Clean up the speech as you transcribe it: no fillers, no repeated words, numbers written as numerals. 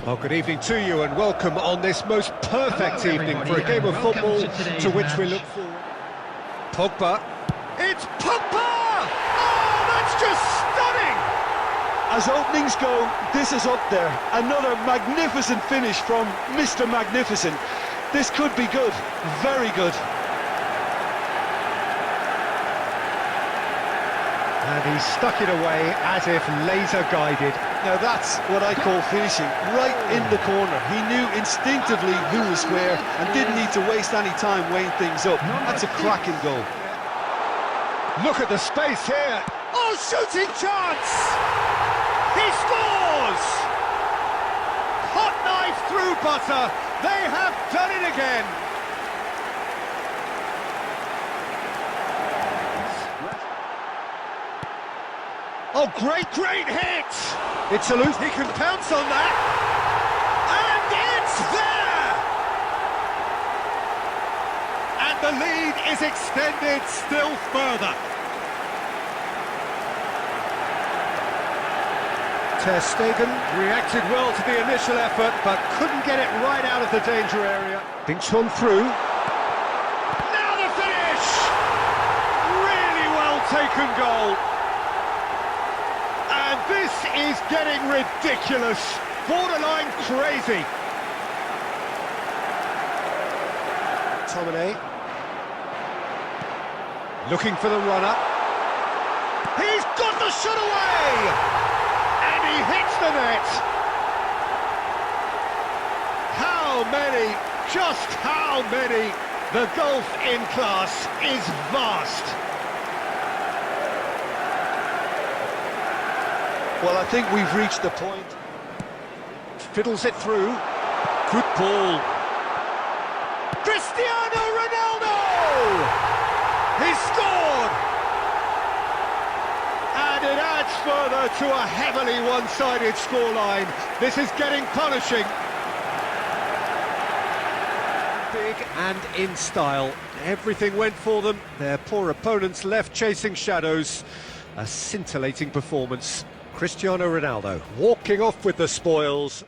Well, good evening to you and welcome on this most perfect evening for a game of football to which we look forward. Pogba. It's Pogba! Oh, that's just stunning! As openings go, this is up there. Another magnificent finish from Mr. Magnificent. This could be good, very good. And he stuck it away as if laser-guided. Now that's what I call finishing, right in the corner. He knew instinctively who was where and didn't need to waste any time weighing things up. That's a cracking goal. Look at the space here. Oh, shooting chance! He scores! Hot knife through butter. They have done it again. Oh, great hit! It's a loose, he can pounce on that! And it's there! And the lead is extended still further. Ter Stegen reacted well to the initial effort, but couldn't get it right out of the danger area. Binchon through. Now the finish! Really well taken goal. And this is getting ridiculous, borderline crazy. Tomine. Looking for the runner. He's got the shot away! And he hits the net. How many, just how many? The gulf in class is vast. Well, I think we've reached the point. Fiddles it through. Good ball. Cristiano Ronaldo! He scored! And it adds further to a heavily one-sided scoreline. This is getting punishing. Big and in style. Everything went for them. Their poor opponents left chasing shadows. A scintillating performance. Cristiano Ronaldo walking off with the spoils.